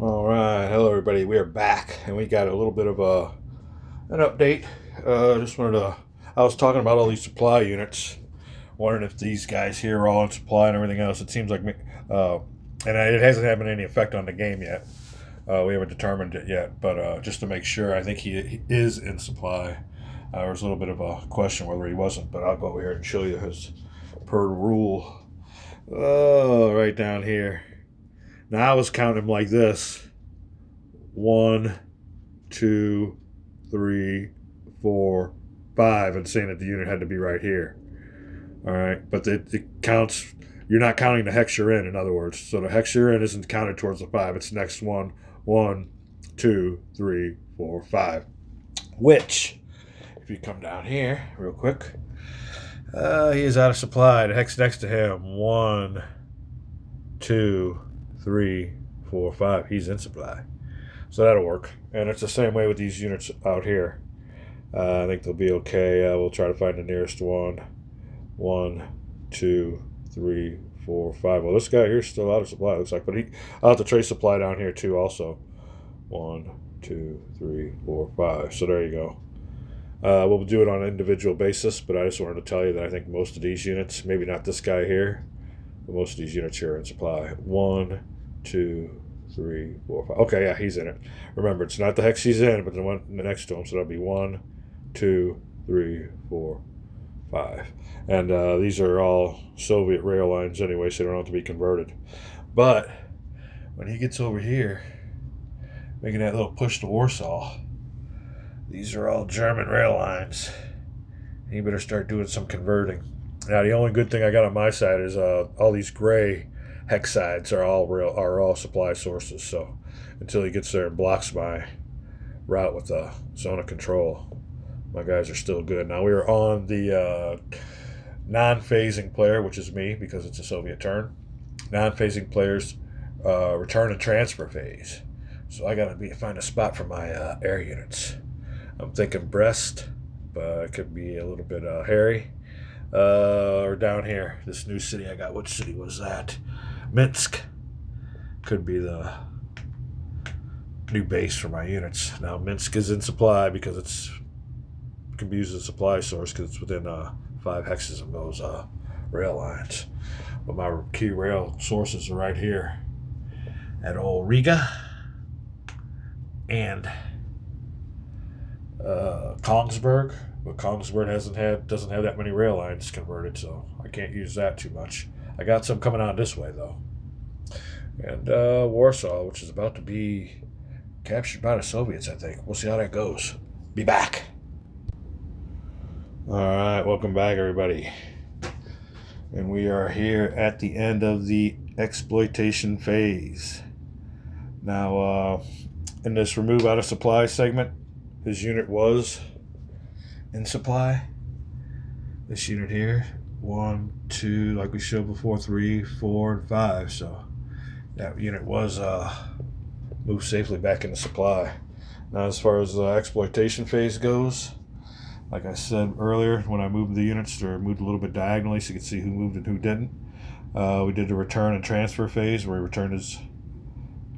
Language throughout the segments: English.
All right, hello everybody. We are back, and we got a little bit of an update. Just wanted to. I was talking about all these supply units, wondering if these guys here are all in supply and everything else. It seems like, and it hasn't had any effect on the game yet. We haven't determined it yet, but just to make sure, I think he is in supply. There was a little bit of a question whether he wasn't, but I'll go over here and show you his per rule. Oh, right down here. Now I was counting them like this: one, two, three, four, five, and saying that the unit had to be right here. All right, but it counts. You're not counting the hex you're in other words. So the hex you're in isn't counted towards the five. It's the next one. One, two, three, four, five. Which, if you come down here real quick, he is out of supply. The hex next to him. One, two, three, four, five. He's in supply. So that'll work. And it's the same way with these units out here. I think they'll be okay. We'll try to find the nearest one. One, two, three, four, five. Well, this guy here's still out of supply, looks like. But I'll have to trace supply down here, too, also. One, two, three, four, five. So there you go. We'll do it on an individual basis, but I just wanted to tell you that I think most of these units, maybe not this guy here, but most of these units here are in supply. One, two, three, four, five. Okay, yeah, he's in it. Remember, it's not the hex he's in, but the one next to him. So that'll be one, two, three, four, five. And these are all Soviet rail lines anyway, so they don't have to be converted. But when he gets over here, making that little push to Warsaw, these are all German rail lines. He better start doing some converting. Now, the only good thing I got on my side is all these gray hex sides are all supply sources. So until he gets there and blocks my route with the zone of control, my guys are still good. Now we are on the non-phasing player, which is me because it's a Soviet turn. Non-phasing players return and transfer phase. So I gotta find a spot for my air units. I'm thinking Brest, but it could be a little bit hairy. Or down here, this new city I got. Which city was that? Minsk. Could be the new base for my units. Now Minsk is in supply because it can be used as a supply source because it's within 5 hexes of those rail lines. But my key rail sources are right here at old Riga and Kongsberg. But Kongsberg doesn't have that many rail lines converted, so I can't use that too much. I got some coming on this way though, and Warsaw, which is about to be captured by the Soviets. I think we'll see how that goes. Be back. All right, welcome back, everybody, and we are here at the end of the exploitation phase. Now, in this remove out of supply segment, his unit was in supply. This unit here, 1, 2, like we showed before, 3, 4, and 5. So that unit was moved safely back into supply. Now, as far as the exploitation phase goes, like I said earlier, when I moved the units, they moved a little bit diagonally so you could see who moved and who didn't. We did the return and transfer phase where he returned his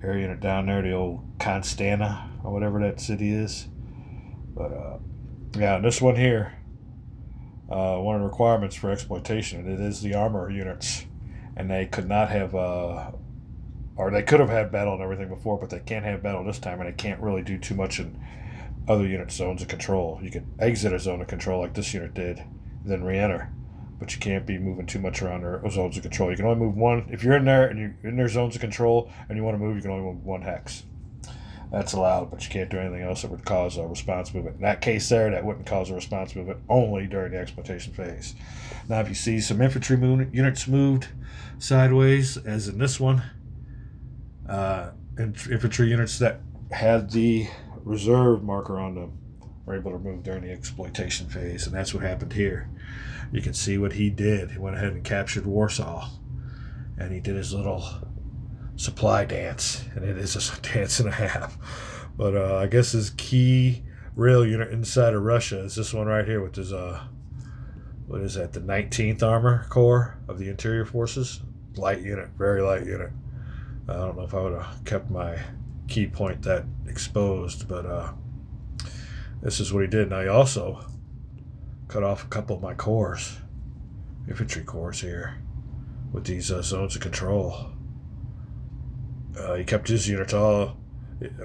air unit down there, the old Constanta or whatever that city is. But yeah, and this one here, one of the requirements for exploitation, it is the armor units, and they could not have, or they could have had battle and everything before, but they can't have battle this time, and they can't really do too much in other unit zones of control. You can exit a zone of control like this unit did, then re-enter, but you can't be moving too much around their zones of control. You can only move one. If you're in there and you're in their zones of control and you want to move, you can only move one hex. That's allowed, but you can't do anything else that would cause a response movement. In that case there, that wouldn't cause a response movement only during the exploitation phase. Now, if you see some infantry units moved sideways, as in this one, infantry units that had the reserve marker on them were able to move during the exploitation phase, and that's what happened here. You can see what he did. He went ahead and captured Warsaw, and he did his little supply dance, and it is a dance and a half. But I guess his key rail unit inside of Russia is this one right here with his what is that, the 19th Armor Corps of the Interior Forces. Light unit, very light unit. I don't know if I would have kept my key point that exposed. But this is what he did. Now he also cut off a couple of my cores, infantry cores here, with these zones of control. He kept his units all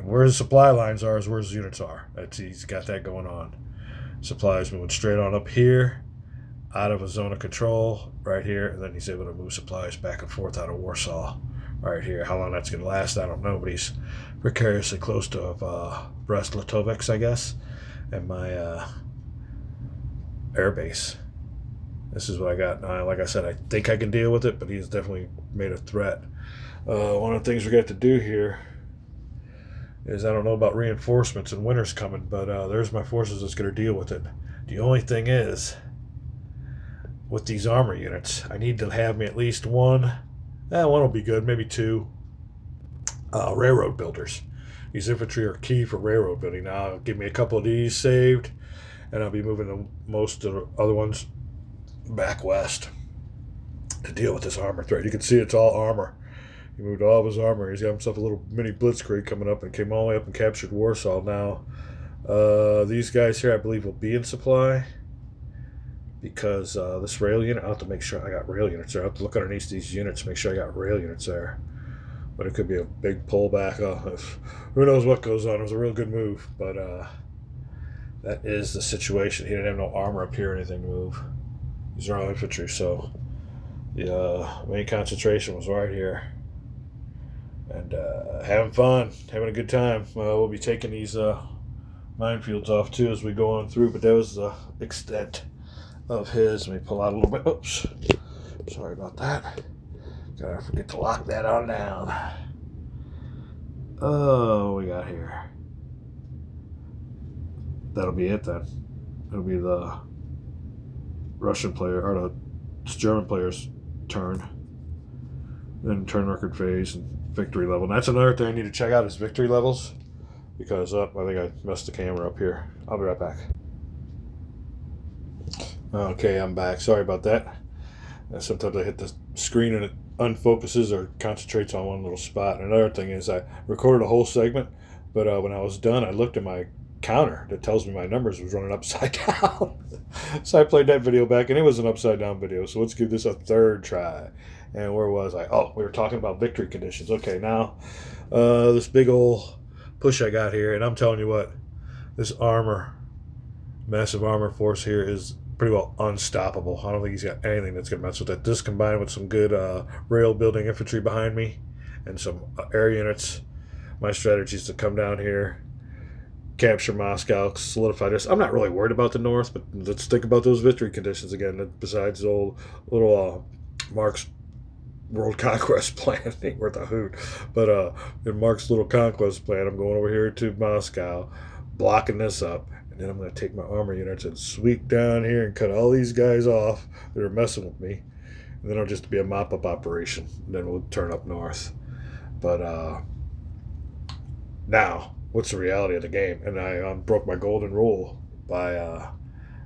where his supply lines are is where his units are. He's got that going on. Supplies moving straight on up here, out of a zone of control right here, and then he's able to move supplies back and forth out of Warsaw right here. How long that's going to last, I don't know, but he's precariously close to Brest-Litovsk, I guess, and my air base. This is what I got now. Like I said, I think I can deal with it, but he's definitely made a threat. One of the things we got to do here is, I don't know about reinforcements and winter's coming, but there's my forces that's going to deal with it. The only thing is, with these armor units, I need to have me at least one will be good, maybe two railroad builders. These infantry are key for railroad building. Now, give me a couple of these saved, and I'll be moving most of the other ones back west to deal with this armor threat. You can see it's all armor. He moved all of his armor. He's got himself a little mini blitzkrieg coming up, and came all the way up and captured Warsaw. Now, these guys here, I believe, will be in supply, because this rail unit, I'll have to make sure I got rail units there. I'll have to look underneath these units, make sure I got rail units there. But it could be a big pullback. Who knows what goes on. It was a real good move, but that is the situation. He didn't have no armor up here or anything to move. These are all infantry, so the main concentration was right here. And having fun, having a good time. We'll be taking these minefields off too as we go on through, but that was the extent of his. Let me pull out a little bit. Oops, sorry about that. Gotta forget to lock that on down. Oh, we got here. That'll be it then. It'll be the Russian player, or the German player's turn. Then turn record phase and victory level. And that's another thing I need to check out, is victory levels, because I think I messed the camera up here. I'll be right back. Okay, I'm back. Sorry about that. Sometimes I hit the screen and it unfocuses or concentrates on one little spot. And another thing is, I recorded a whole segment, but when I was done, I looked at my counter that tells me my numbers was running upside down. So I played that video back, and it was an upside down video. So let's give this a third try. And where was I? Oh, we were talking about victory conditions. Okay, now this big old push I got here, and I'm telling you what, this massive armor force here is pretty well unstoppable. I don't think he's got anything that's going to mess with it. This combined with some good rail building infantry behind me and some air units, my strategy is to come down here, capture Moscow, solidify this. I'm not really worried about the north, but let's think about those victory conditions again. Besides the old little Mark's world conquest plan, ain't worth a hoot. But in Mark's little conquest plan, I'm going over here to Moscow, blocking this up, and then I'm going to take my armor units and sweep down here and cut all these guys off that are messing with me. And then it'll just be a mop-up operation. And then we'll turn up north. But now, what's the reality of the game? And I broke my golden rule by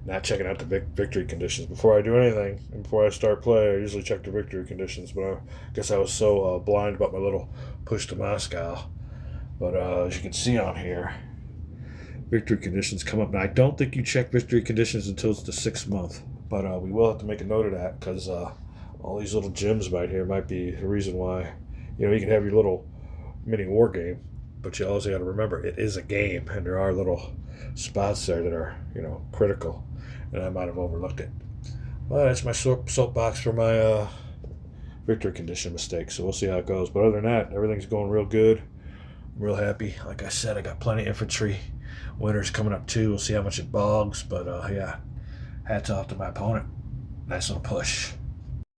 not checking out the victory conditions before I do anything. And before I start play, I usually check the victory conditions. But I guess I was so blind about my little push to Moscow. But as you can see on here, victory conditions come up. Now, I don't think you check victory conditions until it's the 6th month. But we will have to make a note of that, because all these little gems right here might be the reason why. You can have your little mini war game, but you also got to remember it is a game, and there are little spots there that are, critical, and I might have overlooked it. Well, that's my soapbox for my victory condition mistake, so we'll see how it goes. But other than that, everything's going real good. I'm real happy. Like I said, I got plenty of infantry. Winter's coming up too. We'll see how much it bogs, but yeah, hats off to my opponent. Nice little push.